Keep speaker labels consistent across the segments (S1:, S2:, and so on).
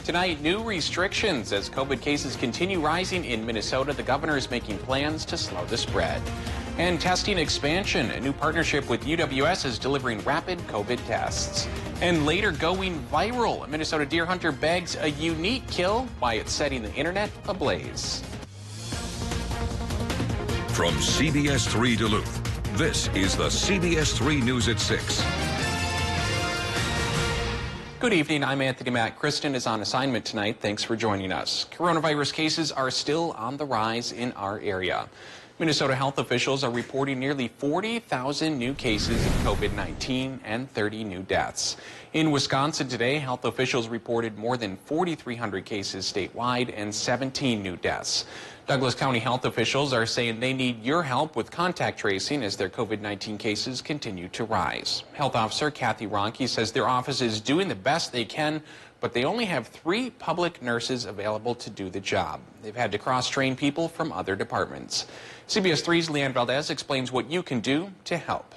S1: Tonight, new restrictions as COVID cases continue rising in Minnesota. The governor is making plans to slow the spread. And testing expansion. A new partnership with UWS is delivering rapid COVID tests. And later, going viral. A Minnesota deer hunter bags a unique kill. Why it's setting the internet ablaze.
S2: From CBS3 Duluth, this is the CBS3 News at 6.
S1: Good evening, I'm Anthony Matt. Kristen is on assignment tonight. Thanks for joining us. Coronavirus cases are still on the rise in our area. Minnesota health officials are reporting nearly 40,000 new cases of COVID-19 and 30 new deaths. In Wisconsin today, health officials reported more than 4,300 cases statewide and 17 new deaths. Douglas County health officials are saying they need your help with contact tracing as their COVID-19 cases continue to rise. Health Officer Kathy Ronke says their office is doing the best they can, but they only have 3 public nurses available to do the job. They've had to cross-train people from other departments. CBS 3's Leanne Valdez explains what you can do to help.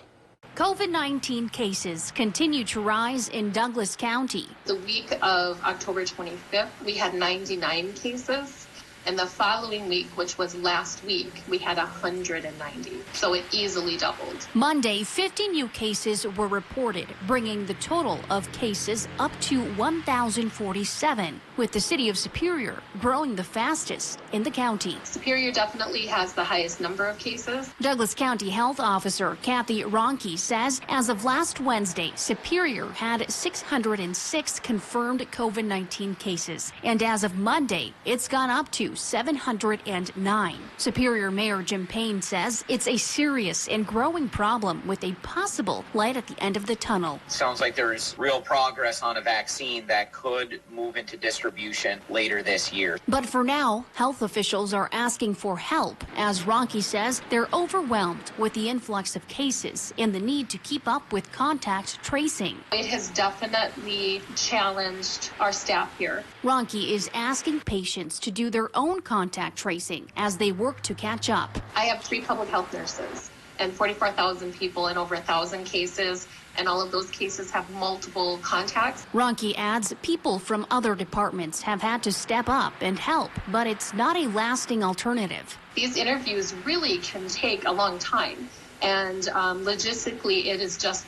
S3: COVID-19 cases continue to rise in Douglas County.
S4: The week of October 25th, we had 99 cases. And the following week, which was last week, we had 190. So it easily doubled.
S3: Monday, 50 new cases were reported, bringing the total of cases up to 1,047, with the city of Superior growing the fastest in the county.
S4: Superior definitely has the highest number of cases.
S3: Douglas County Health Officer Kathy Ronke says as of last Wednesday, Superior had 606 confirmed COVID-19 cases. And as of Monday, it's gone up to 709. Superior Mayor Jim Payne says it's a serious and growing problem with a possible light at the end of the tunnel.
S5: Sounds like there's real progress on a vaccine that could move into distribution later this year.
S3: But for now, health officials are asking for help. As Ronke says, they're overwhelmed with the influx of cases and the need to keep up with contact tracing.
S4: It has definitely challenged our staff here.
S3: Ronke is asking patients to do their own contact tracing as they work to catch up.
S4: I have 3 public health nurses and 44,000 people and over 1,000 cases, and all of those cases have multiple contacts.
S3: Ronke adds people from other departments have had to step up and help, but it's not a lasting alternative.
S4: These interviews really can take a long time, and logistically it is just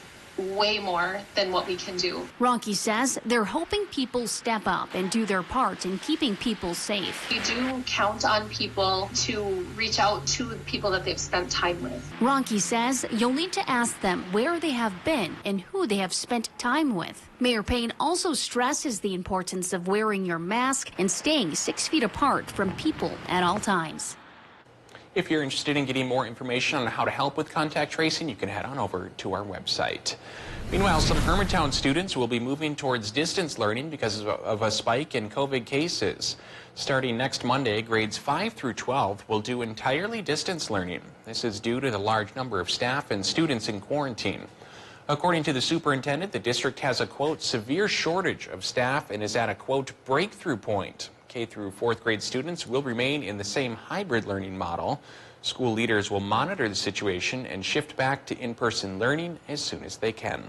S4: way more than what we can do.
S3: Ronke says they're hoping people step up and do their part in keeping people safe.
S4: We do count on people to reach out to the people that they've spent time with.
S3: Ronke says you'll need to ask them where they have been and who they have spent time with. Mayor Payne also stresses the importance of wearing your mask and staying 6 feet apart from people at all times.
S1: If you're interested in getting more information on how to help with contact tracing, you can head on over to our website. Meanwhile, some Hermantown students will be moving towards distance learning because of a spike in COVID cases. Starting next Monday, grades 5 through 12 will do entirely distance learning. This is due to the large number of staff and students in quarantine. According to the superintendent, the district has a, quote, severe shortage of staff and is at a, quote, breakthrough point. K through 4th grade students will remain in the same hybrid learning model. School leaders will monitor the situation and shift back to in-person learning as soon as they can.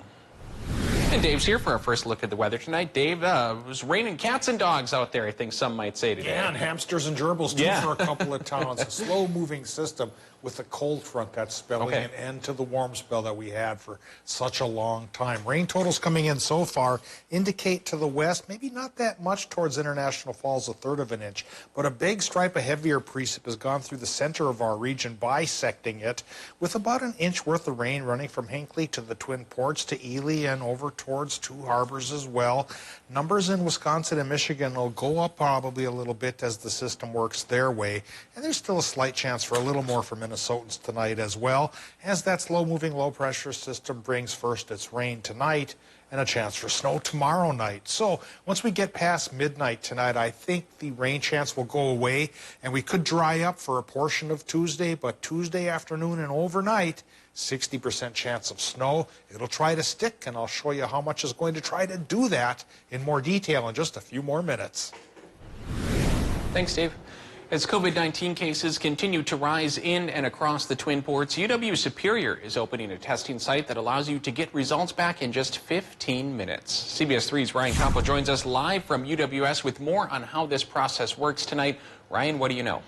S1: And Dave's here for our first look at the weather tonight. Dave, it was raining cats and dogs out there, I think some might say today.
S6: Yeah, and hamsters and gerbils too for a couple of towns. A slow-moving system with a cold front that's spelling an end to the warm spell that we had for such a long time. Rain totals coming in so far indicate to the west, maybe not that much towards International Falls, 1/3 of an inch, but a big stripe of heavier precip has gone through the center of our region, bisecting it, with about an inch worth of rain running from Hinckley to the Twin Ports to Ely and over towards Two Harbors as well. Numbers in Wisconsin and Michigan will go up probably a little bit as the system works their way, and there's still a slight chance for a little more for Minnesotans tonight as well, as that slow-moving low-pressure system brings first its rain tonight and a chance for snow tomorrow night. So once we get past midnight tonight, I think the rain chance will go away, and we could dry up for a portion of Tuesday, but Tuesday afternoon and overnight, 60% chance of snow. It'll try to stick, and I'll show you how much is going to try to do that in more detail in just a few more minutes.
S1: Thanks, Dave. As COVID-19 cases continue to rise in and across the Twin Ports, UW Superior is opening a testing site that allows you to get results back in just 15 minutes. CBS 3's Ryan Campo joins us live from UWS with more on how this process works tonight. Ryan, what do you know?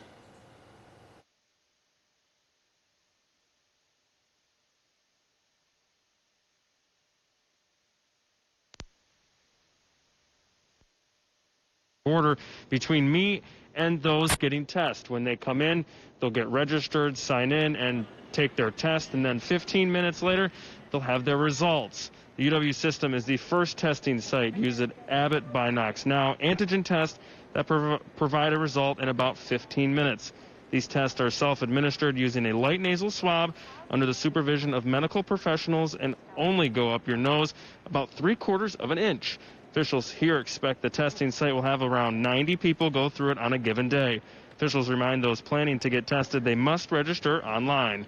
S7: Border between me and those getting tests. When they come in, they'll get registered, sign in, and take their test, and then 15 minutes later, they'll have their results. The UW system is the first testing site used at Abbott Binox Now antigen tests that provide a result in about 15 minutes. These tests are self-administered using a light nasal swab under the supervision of medical professionals and only go up your nose about 3/4 of an inch. Officials here expect the testing site will have around 90 people go through it on a given day. Officials remind those planning to get tested they must register online.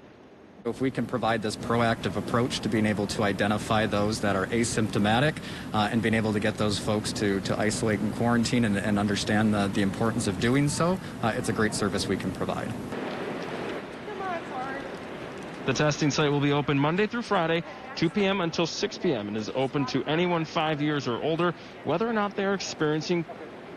S8: If we can provide this proactive approach to being able to identify those that are asymptomatic and being able to get those folks to isolate and quarantine and understand the importance of doing so, it's a great service we can provide.
S7: The testing site will be open Monday through Friday, 2 p.m. until 6 p.m. and is open to anyone 5 years or older, whether or not they are experiencing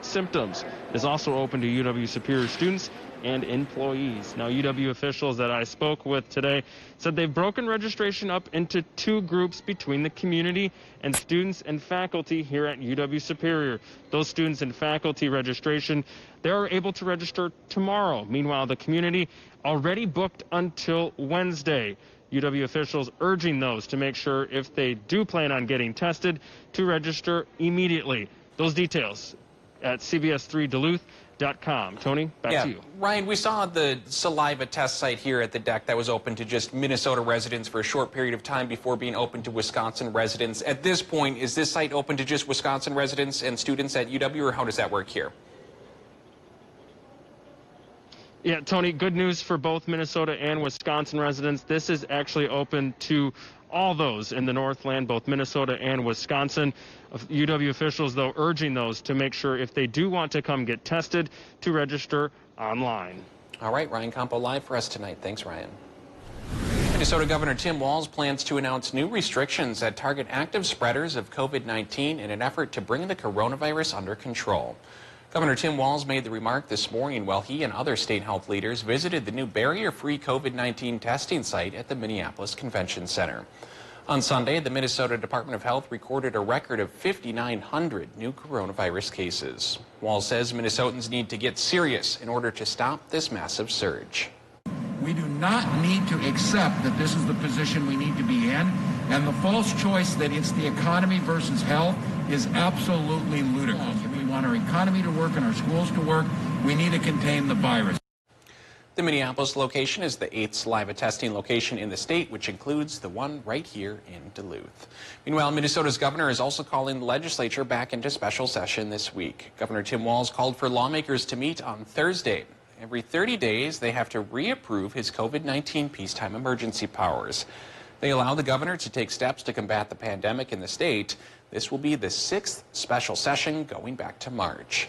S7: symptoms. It is also open to UW Superior students and employees. Now, UW officials that I spoke with today said they've broken registration up into 2 groups between the community and students and faculty here at UW Superior. Those students and faculty registration, they are able to register tomorrow. Meanwhile, the community already booked until Wednesday. UW officials urging those to make sure if they do plan on getting tested to register immediately. Those details at CBS3Duluth.com. Tony, back to you.
S1: Ryan, we saw the saliva test site here at the deck that was open to just Minnesota residents for a short period of time before being open to Wisconsin residents. At this point, is this site open to just Wisconsin residents and students at UW, or how does that work here?
S7: Yeah, Tony, good news for both Minnesota and Wisconsin residents. This is actually open to all those in the Northland, both Minnesota and Wisconsin. UW officials, though, urging those to make sure if they do want to come get tested to register online.
S1: All right, Ryan Campo live for us tonight. Thanks, Ryan. Minnesota Governor Tim Walz plans to announce new restrictions that target active spreaders of COVID-19 in an effort to bring the coronavirus under control. Governor Tim Walz made the remark this morning while he and other state health leaders visited the new barrier-free COVID-19 testing site at the Minneapolis Convention Center. On Sunday, the Minnesota Department of Health recorded a record of 5,900 new coronavirus cases. Walz says Minnesotans need to get serious in order to stop this massive surge.
S9: We do not need to accept that this is the position we need to be in, and the false choice that it's the economy versus health is absolutely ludicrous. If we want our economy to work and our schools to work, we need to contain the virus.
S1: The Minneapolis location is the 8th saliva testing location in the state, which includes the one right here in Duluth. Meanwhile, Minnesota's governor is also calling the legislature back into special session this week. Governor Tim Walz called for lawmakers to meet on Thursday. Every 30 days, they have to reapprove his COVID-19 peacetime emergency powers. They allow the governor to take steps to combat the pandemic in the state. This will be the 6th special session going back to March.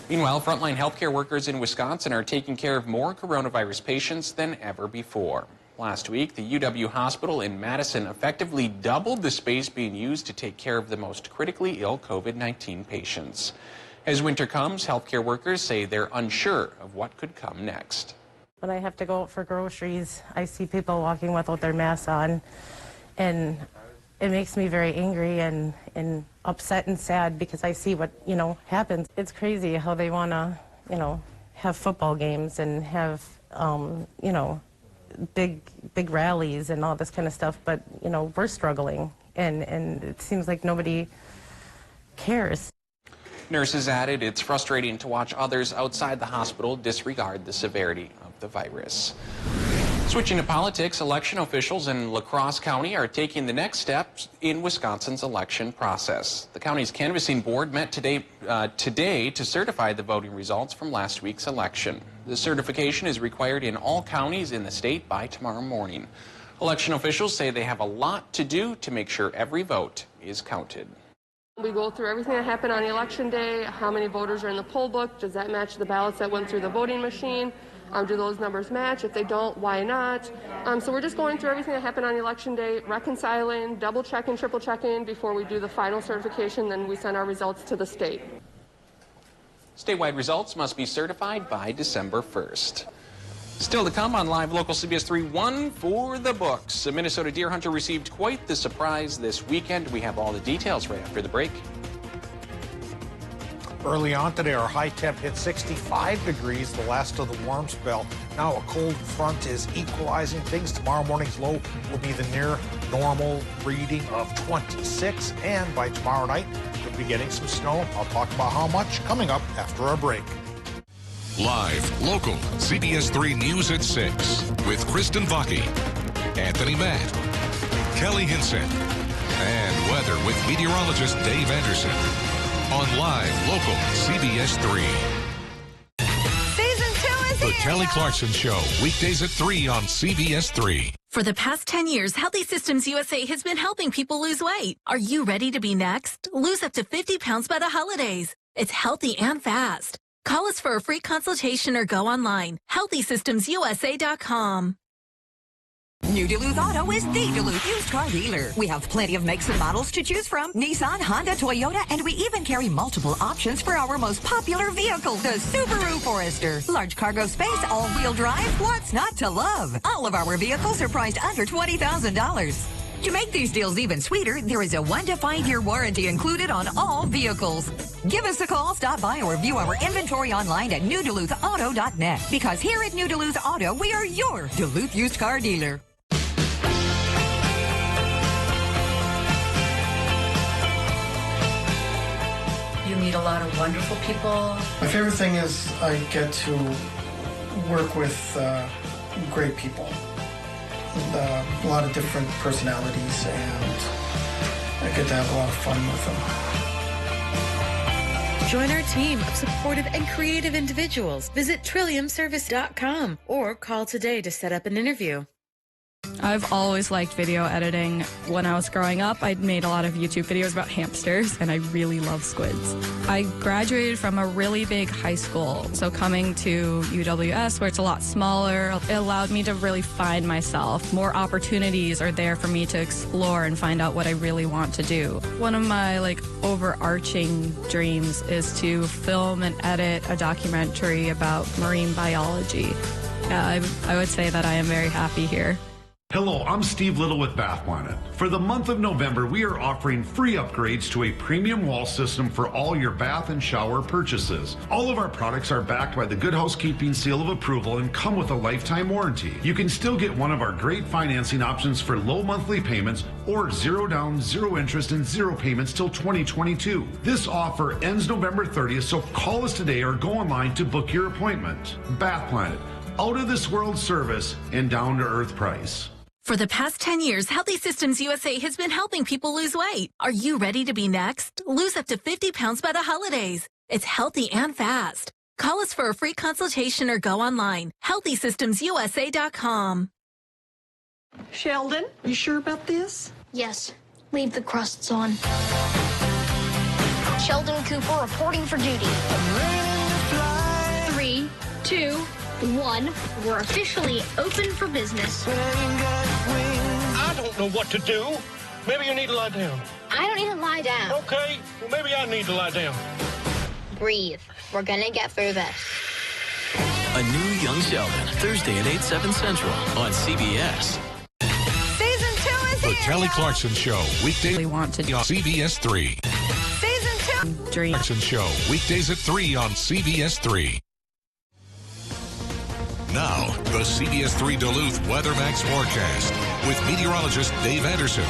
S1: Meanwhile, frontline healthcare workers in Wisconsin are taking care of more coronavirus patients than ever before. Last week, the UW hospital in Madison effectively doubled the space being used to take care of the most critically ill COVID-19 patients. As winter comes, healthcare workers say they're unsure of what could come next.
S10: When I have to go out for groceries, I see people walking without their masks on, and it makes me very angry and upset and sad because I see what, happens. It's crazy how they want to, have football games and have, big rallies and all this kind of stuff, but, we're struggling, and it seems like nobody cares.
S1: Nurses added it's frustrating to watch others outside the hospital disregard the severity of the virus. Switching to politics, election officials in La Crosse County are taking the next steps in Wisconsin's election process. The county's canvassing board met today to certify the voting results from last week's election. The certification is required in all counties in the state by tomorrow morning. Election officials say they have a lot to do to make sure every vote is counted.
S11: We go through everything that happened on election day, how many voters are in the poll book, does that match the ballots that went through the voting machine, do those numbers match, if they don't, why not? So we're just going through everything that happened on election day, reconciling, double checking, triple checking before we do the final certification, then we send our results to the state.
S1: Statewide results must be certified by December 1st. Still to come on Live Local CBS 3, one for the books. A Minnesota deer hunter received quite the surprise this weekend. We have all the details right after the break.
S6: Early on today, our high temp hit 65 degrees, the last of the warm spell. Now a cold front is equalizing things. Tomorrow morning's low will be the near normal reading of 26, and by tomorrow night, we'll be getting some snow. I'll talk about how much coming up after our break.
S2: Live, local, CBS 3 News at 6 with Kristen Vaki, Anthony Matt, Kelly Hinson, and weather with meteorologist Dave Anderson on Live, local, CBS 3.
S12: Season 2 is
S2: The
S12: here.
S2: Kelly Clarkson Show, weekdays at 3 on CBS 3.
S12: For the past 10 years, Healthy Systems USA has been helping people lose weight. Are you ready to be next? Lose up to 50 pounds by the holidays. It's healthy and fast. Call us for a free consultation or go online. HealthySystemsUSA.com.
S13: New Duluth Auto is the Duluth used car dealer. We have plenty of makes and models to choose from. Nissan, Honda, Toyota, and we even carry multiple options for our most popular vehicle, the Subaru Forester. Large cargo space, all-wheel drive, what's not to love? All of our vehicles are priced under $20,000. To make these deals even sweeter, there is a 1 to 5 year warranty included on all vehicles. Give us a call, stop by, or view our inventory online at newduluthauto.net. Because here at New Duluth Auto, we are your Duluth used car dealer.
S14: You meet a lot of wonderful people.
S15: My favorite thing is I get to work with great people. A lot of different personalities, and I get to have a lot of fun with them.
S16: Join our team of supportive and creative individuals. Visit trilliumservice.com or call today to set up an interview.
S17: I've always liked video editing. When I was growing up, I made a lot of YouTube videos about hamsters, and I really love squids. I graduated from a really big high school, so coming to UWS, where it's a lot smaller, it allowed me to really find myself. More opportunities are there for me to explore and find out what I really want to do. One of my overarching dreams is to film and edit a documentary about marine biology. Yeah, I would say that I am very happy here.
S18: Hello, I'm Steve Little with Bath Planet. For the month of November, we are offering free upgrades to a premium wall system for all your bath and shower purchases. All of our products are backed by the Good Housekeeping Seal of Approval and come with a lifetime warranty. You can still get one of our great financing options for low monthly payments or 0 down, 0 interest, and 0 payments till 2022. This offer ends November 30th, so call us today or go online to book your appointment. Bath Planet, out of this world service and down to earth price.
S12: For the past 10 years, Healthy Systems USA has been helping people lose weight. Are you ready to be next? Lose up to 50 pounds by the holidays. It's healthy and fast. Call us for a free consultation or go online. HealthySystemsUSA.com.
S19: Sheldon, you sure about this?
S20: Yes. Leave the crusts on. Sheldon Cooper reporting for duty. 3, 2, 1. We're officially open for business.
S21: I don't know what to do. Maybe you need to lie down.
S20: I don't need to lie down.
S21: Okay, well, maybe I need to lie down.
S20: Breathe. We're gonna get through this.
S22: A new Young Sheldon, Thursday at 8, 7 Central on CBS.
S13: Season 2 is
S2: The
S13: here.
S2: Kelly Clarkson Show, weekdays on CBS 3.
S13: Season 2.
S2: Clarkson Show, weekdays at 3 on CBS 3. Now, the CBS 3 Duluth WeatherMax forecast with meteorologist Dave Anderson.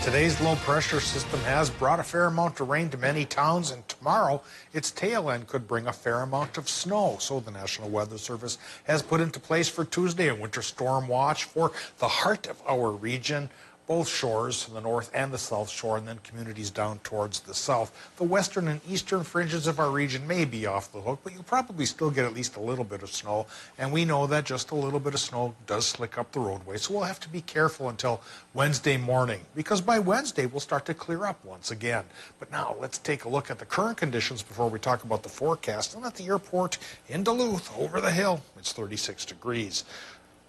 S6: Today's low pressure system has brought a fair amount of rain to many towns, and tomorrow its tail end could bring a fair amount of snow. So the National Weather Service has put into place for Tuesday a winter storm watch for the heart of our region both shores, the north and the south shore, and then communities down towards the south. The western and eastern fringes of our region may be off the hook, but you'll probably still get at least a little bit of snow, and we know that just a little bit of snow does slick up the roadway, so we'll have to be careful until Wednesday morning, because by Wednesday we'll start to clear up once again. But now let's take a look at the current conditions before we talk about the forecast. And at the airport in Duluth, over the hill, it's 36 degrees.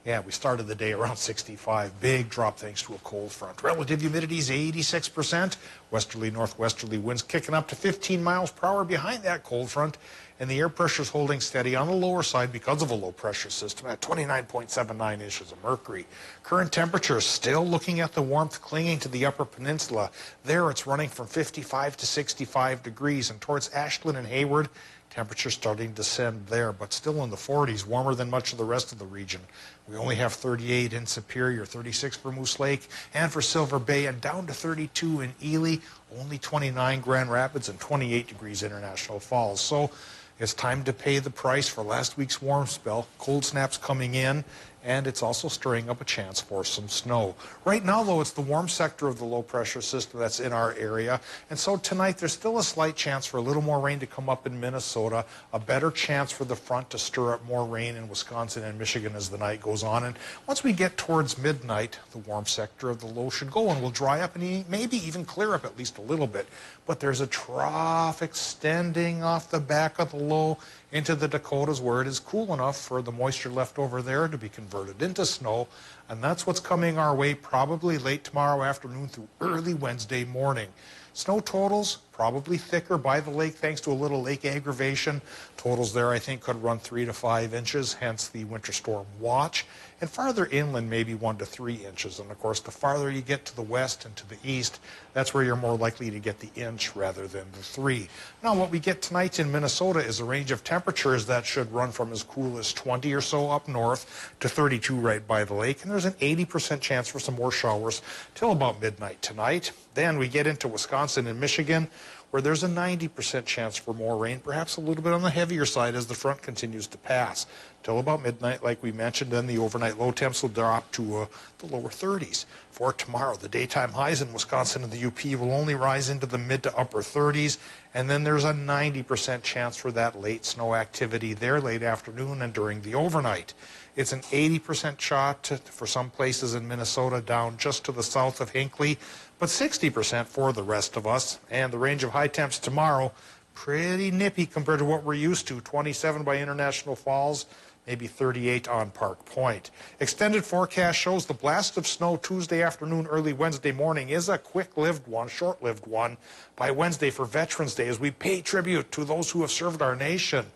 S6: Yeah, we started the day around 65. Big drop thanks to a cold front. Relative humidity is 86%. Westerly, northwesterly winds kicking up to 15 miles per hour behind that cold front. And the air pressure is holding steady on the lower side because of a low pressure system at 29.79 inches of mercury. Current temperature is still looking at the warmth clinging to the upper peninsula. There it's running from 55 to 65 degrees. And towards Ashland and Hayward, temperature starting to descend there, but still in the 40s, warmer than much of the rest of the region. We only have 38 in Superior, 36 for Moose Lake and for Silver Bay, and down to 32 in Ely, only 29 Grand Rapids, and 28 degrees International Falls. So it's time to pay the price for last week's warm spell. Cold snaps coming in, and it's also stirring up a chance for some snow. Right now, though, it's the warm sector of the low-pressure system that's in our area. And so tonight, there's still a slight chance for a little more rain to come up in Minnesota, a better chance for the front to stir up more rain in Wisconsin and Michigan as the night goes on. And once we get towards midnight, the warm sector of the low should go and will dry up and maybe even clear up at least a little bit. But there's a trough extending off the back of the low into the Dakotas, where it is cool enough for the moisture left over there to be converted into snow. And that's what's coming our way probably late tomorrow afternoon through early Wednesday morning. Snow totals probably thicker by the lake thanks to a little lake aggravation. Totals there I think could run 3 to 5 inches, hence the winter storm watch. And farther inland maybe 1 to 3 inches. And of course the farther you get to the west and to the east, that's where you're more likely to get the inch rather than the 3. Now what we get tonight in Minnesota is a range of temperatures that should run from as cool as 20 or so up north to 32 right by the lake. And there's an 80% chance for some more showers till about midnight tonight. Then we get into Wisconsin and Michigan, where there's a 90% chance for more rain, perhaps a little bit on the heavier side as the front continues to pass. Till about midnight, like we mentioned, then the overnight low temps will drop to the lower 30s. For tomorrow, the daytime highs in Wisconsin and the UP will only rise into the mid to upper 30s, and then there's a 90% chance for that late snow activity there late afternoon and during the overnight. It's an 80% shot for some places in Minnesota down just to the south of Hinckley, but 60% for the rest of us. And the range of high temps tomorrow, pretty nippy compared to what we're used to. 27 by International Falls, maybe 38 on Park Point. Extended forecast shows the blast of snow Tuesday afternoon, early Wednesday morning is a quick-lived one, short-lived one. By Wednesday for Veterans Day, as we pay tribute to those who have served our nation,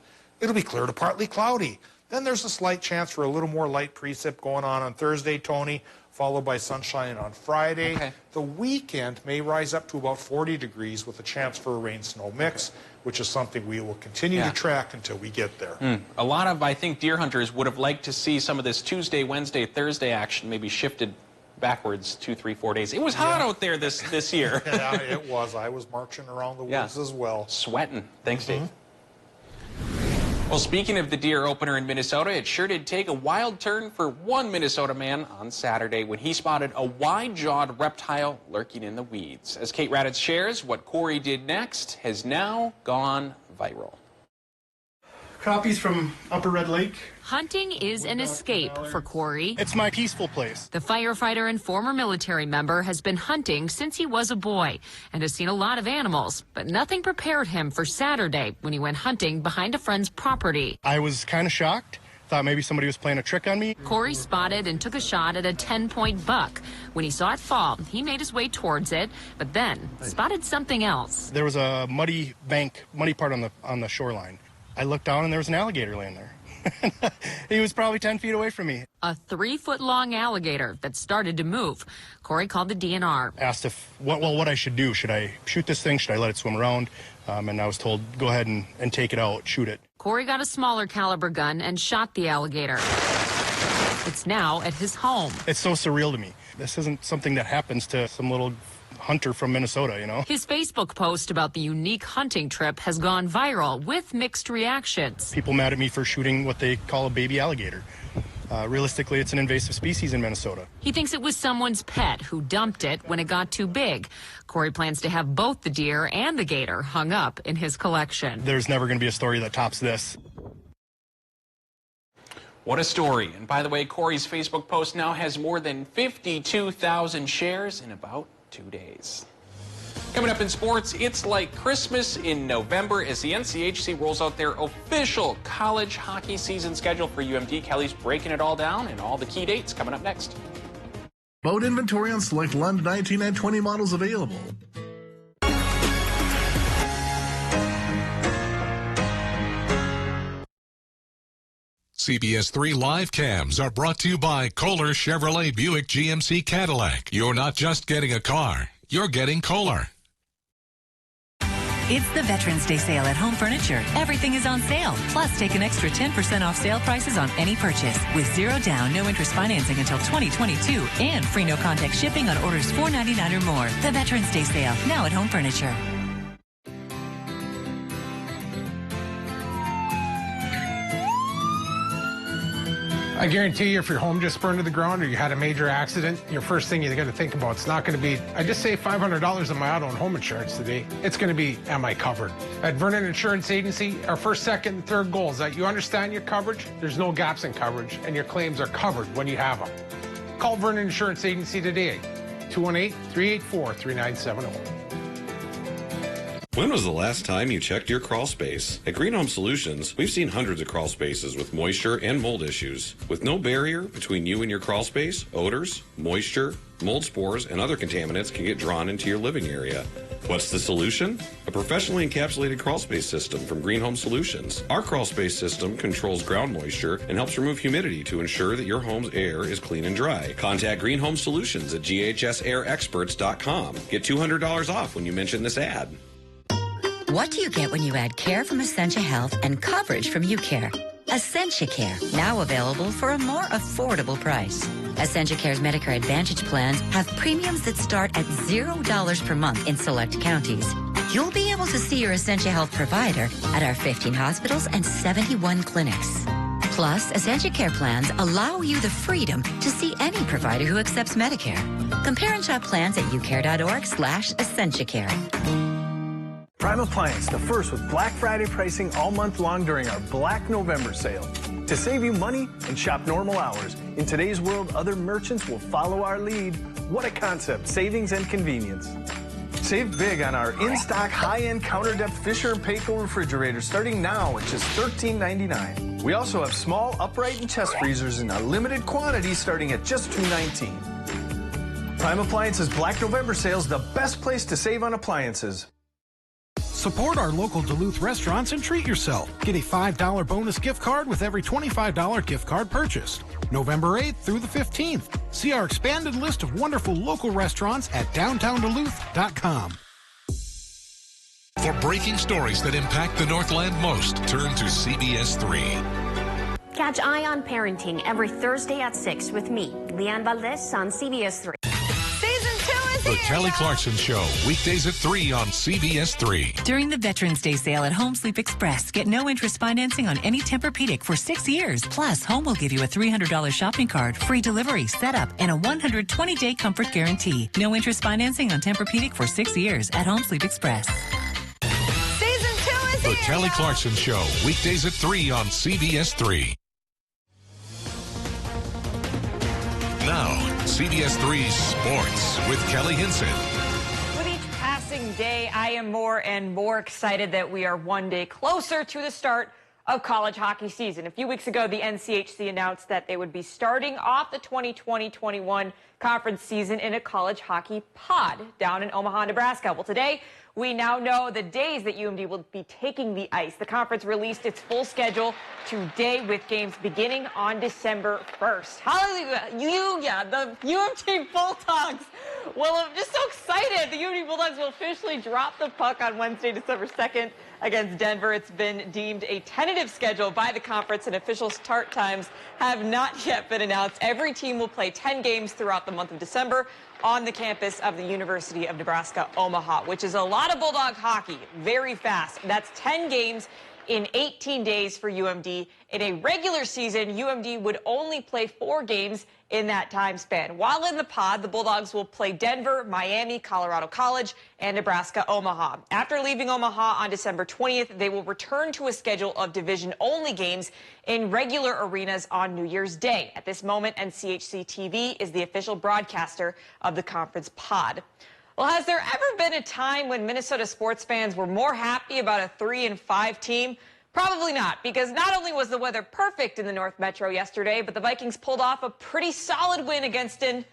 S6: it'll be clear to partly cloudy. Then there's a slight chance for a little more light precip going on Thursday, Tony, followed by sunshine on Friday. Okay. The weekend may rise up to about 40 degrees with a chance for a rain-snow mix, which is something we will continue to track until we get there.
S1: A lot of, I think, deer hunters would have liked to see some of this Tuesday, Wednesday, Thursday action maybe shifted backwards 2, 3, 4 days. It was hot out there this year.
S6: Yeah, it was. I was marching around the woods as well.
S1: Sweating. Thanks, Dave. Well, speaking of the deer opener in Minnesota, it sure did take a wild turn for one Minnesota man on Saturday when he spotted a wide-jawed reptile lurking in the weeds. As Kate Raditz shares, what Corey did next has now gone viral.
S4: Crappies from Upper Red Lake.
S5: Hunting is an escape for Corey.
S4: It's my peaceful place.
S5: The firefighter and former military member has been hunting since he was a boy and has seen a lot of animals, but nothing prepared him for Saturday when he went hunting behind a friend's property.
S4: I was kind of shocked. Thought maybe somebody was playing a trick on me.
S5: Corey spotted and took a shot at a 10-point buck. When he saw it fall, he made his way towards it, but then spotted something else.
S4: There was a muddy part on the shoreline. I looked down and there was an alligator laying there. He was probably 10 feet away from me.
S5: A 3-foot-long alligator that started to move. Corey called the DNR.
S4: Asked what I should do. Should I shoot this thing? Should I let it swim around? And I was told, go ahead and take it out, shoot it.
S5: Corey got a smaller caliber gun and shot the alligator. It's now at his home.
S4: It's so surreal to me. This isn't something that happens to some little hunter from Minnesota, you know?
S5: His Facebook post about the unique hunting trip has gone viral with mixed reactions.
S4: People mad at me for shooting what they call a baby alligator. Realistically, it's an invasive species in Minnesota.
S5: He thinks it was someone's pet who dumped it when it got too big. Corey plans to have both the deer and the gator hung up in his collection.
S4: There's never going to be a story that tops this.
S1: What a story. And by the way, Corey's Facebook post now has more than 52,000 shares in about 2 days. Coming up in sports, it's like Christmas in November as the NCHC rolls out their official college hockey season schedule for UMD. Kelly's breaking it all down and all the key dates coming up next.
S3: Boat inventory on select Lund 19 and 20 models available.
S2: CBS3 live cams are brought to you by Kohler Chevrolet Buick GMC Cadillac. You're not just getting a car, you're getting Kohler.
S8: It's the Veterans Day sale at Home Furniture. Everything is on sale. Plus, take an extra 10% off sale prices on any purchase with 0 down, no interest financing until 2022 and free no contact shipping on orders $4.99 or more. The Veterans Day sale, now at Home Furniture.
S23: I guarantee you, if your home just burned to the ground or you had a major accident, your first thing you got to think about, it's not going to be, I just saved $500 on my auto and home insurance today. It's going to be, am I covered? At Vernon Insurance Agency, our first, second, and third goal is that you understand your coverage, there's no gaps in coverage, and your claims are covered when you have them. Call Vernon Insurance Agency today, 218-384-3970.
S24: When was the last time you checked your crawl space? At Green Home Solutions, we've seen hundreds of crawl spaces with moisture and mold issues. With no barrier between you and your crawl space, odors, moisture, mold spores, and other contaminants can get drawn into your living area. What's the solution? A professionally encapsulated crawl space system from Green Home Solutions. Our crawl space system controls ground moisture and helps remove humidity to ensure that your home's air is clean and dry. Contact Green Home Solutions at ghsairexperts.com. Get $200 off when you mention this ad.
S25: What do you get when you add care from Essentia Health and coverage from UCare? Essentia Care, now available for a more affordable price. Essentia Care's Medicare Advantage plans have premiums that start at $0 per month in select counties. You'll be able to see your Essentia Health provider at our 15 hospitals and 71 clinics. Plus, Essentia Care plans allow you the freedom to see any provider who accepts Medicare. Compare and shop plans at ucare.org/EssentiaCare.
S26: Prime Appliance, the first with Black Friday pricing all month long during our Black November sale. To save you money and shop normal hours, in today's world, other merchants will follow our lead. What a concept, savings and convenience. Save big on our in-stock high-end counter-depth Fisher & Paykel refrigerators starting now at just $13.99. We also have small upright and chest freezers in a limited quantity starting at just $2.19. Prime Appliance's Black November sales, the best place to save on appliances.
S27: Support our local Duluth restaurants and treat yourself. Get a $5 bonus gift card with every $25 gift card purchased. November 8th through the 15th. See our expanded list of wonderful local restaurants at downtownduluth.com.
S2: For breaking stories that impact the Northland most, turn to CBS3.
S20: Catch Eye on Parenting every Thursday at 6 with me, Leanne Valdez, on CBS3.
S2: The Kelly Clarkson Show, weekdays at 3 on CBS3.
S8: During the Veterans Day sale at Home Sleep Express, get no interest financing on any Tempur-Pedic for 6 years. Plus, Home will give you a $300 shopping card, free delivery, setup, and a 120-day comfort guarantee. No interest financing on Tempur-Pedic for 6 years at Home Sleep Express.
S2: Season 2 is here. The Kelly Clarkson Show, weekdays at 3 on CBS3. Now, CBS3 Sports with Kelly Hinson.
S28: With each passing day, I am more and more excited that we are one day closer to the start of college hockey season. A few weeks ago, the NCHC announced that they would be starting off the 2020-21 conference season in a college hockey pod down in Omaha, Nebraska. Well, today, we now know the days that UMD will be taking the ice. The conference released its full schedule today with games beginning on December 1st. Hallelujah! The UMD Bulldogs. Well, I'm just so excited. The UMD Bulldogs will officially drop the puck on Wednesday, December 2nd against Denver. It's been deemed a tentative schedule by the conference, and official start times have not yet been announced. Every team will play 10 games throughout the month of December on the campus of the University of Nebraska, Omaha, which is a lot of Bulldog hockey, very fast. That's 10 games in 18 days for UMD. In a regular season, UMD would only play 4 games in that time span. While in the pod, the Bulldogs will play Denver, Miami, Colorado College, and Nebraska-Omaha. After leaving Omaha on December 20th, they will return to a schedule of division-only games in regular arenas on New Year's Day. At this moment, NCHC TV is the official broadcaster of the conference pod. Well, has there ever been a time when Minnesota sports fans were more happy about a 3-5 team? Probably not, because not only was the weather perfect in the North Metro yesterday, but the Vikings pulled off a pretty solid win against an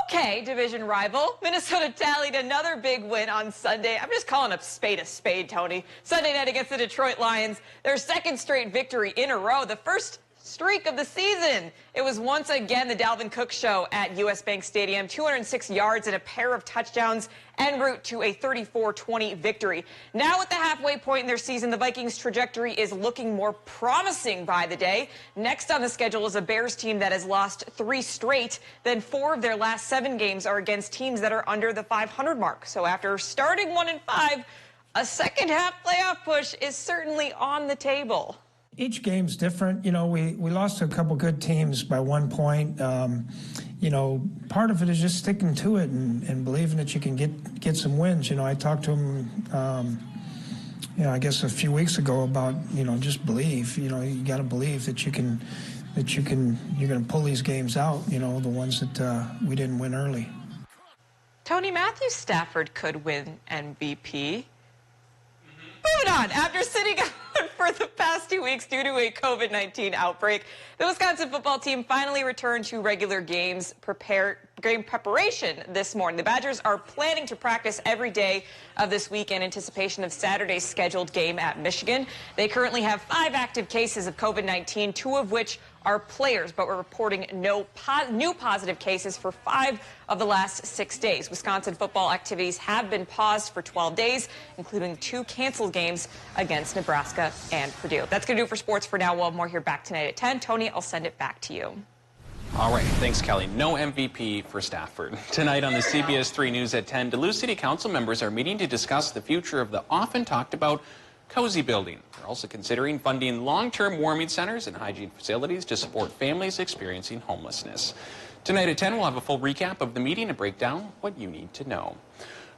S28: okay division rival. Minnesota tallied another big win on Sunday. I'm just calling a spade, Tony. Sunday night against the Detroit Lions, their second straight victory in a row, the first streak of the season. It was once again the Dalvin Cook show at US Bank Stadium. 206 yards and a pair of touchdowns en route to a 34-20 victory. Now at the halfway point in their season, the Vikings' trajectory is looking more promising by the day. Next on the schedule is a Bears team that has lost 3 straight. Then 4 of their last 7 games are against teams that are under the 500 mark. So after starting 1-5, a second half playoff push is certainly on the table.
S7: Each game's different. You know, we lost to a couple good teams by 1 point. You know, part of it is just sticking to it and believing that you can get some wins. You know, I talked to him, you know, I guess a few weeks ago about, you know, just believe. You know, you got to believe that you're going to pull these games out. You know, the ones that we didn't win early.
S28: Tony, Matthew Stafford could win MVP. Moving on, after sitting out for the past 2 weeks due to a COVID-19 outbreak, the Wisconsin football team finally returned to regular game preparation this morning. The Badgers are planning to practice every day of this week in anticipation of Saturday's scheduled game at Michigan. They currently have 5 active cases of COVID-19, 2 of which are players, but we're reporting no new positive cases for 5 of the last 6 days. Wisconsin football activities have been paused for 12 days, including 2 canceled games against Nebraska and Purdue. That's going to do it for sports for now. We'll have more here back tonight at 10. Tony, I'll send it back to you.
S1: All right, thanks, Kelly. No MVP for Stafford. Tonight on the CBS3 News at 10, Duluth City Council members are meeting to discuss the future of the often talked about Cozy Building. They're also considering funding long-term warming centers and hygiene facilities to support families experiencing homelessness. Tonight at 10, we'll have a full recap of the meeting and break down what you need to know.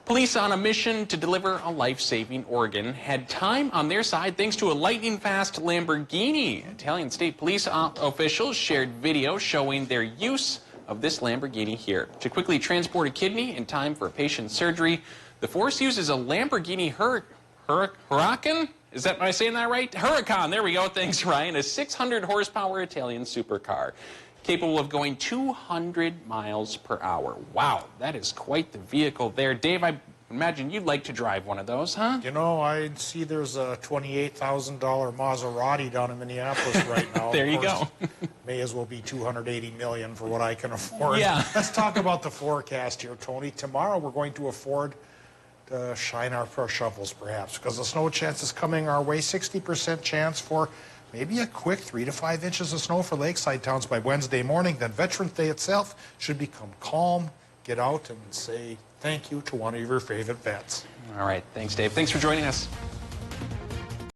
S1: Police on a mission to deliver a life-saving organ had time on their side thanks to a lightning-fast Lamborghini. Italian State Police officials shared video showing their use of this Lamborghini here. To quickly transport a kidney in time for a patient's surgery, the force uses a Lamborghini Huracan? Is that, am I saying that right? Huracan, there we go, thanks Ryan. A 600 horsepower Italian supercar, capable of going 200 miles per hour. Wow, that is quite the vehicle there. Dave, I imagine you'd like to drive one of those, huh?
S6: You know, I see there's a $28,000 Maserati down in Minneapolis right now.
S1: There you go.
S6: May as well be $280 million for what I can afford.
S1: Yeah.
S6: Let's talk about the forecast here, Tony. Tomorrow we're going to afford to shine our shovels, perhaps, because the snow chance is coming our way. 60% chance for maybe a quick 3 to 5 inches of snow for lakeside towns by Wednesday morning. Then Veterans Day itself should become calm. Get out and say thank you to one of your favorite vets.
S1: All right. Thanks, Dave. Thanks for joining us.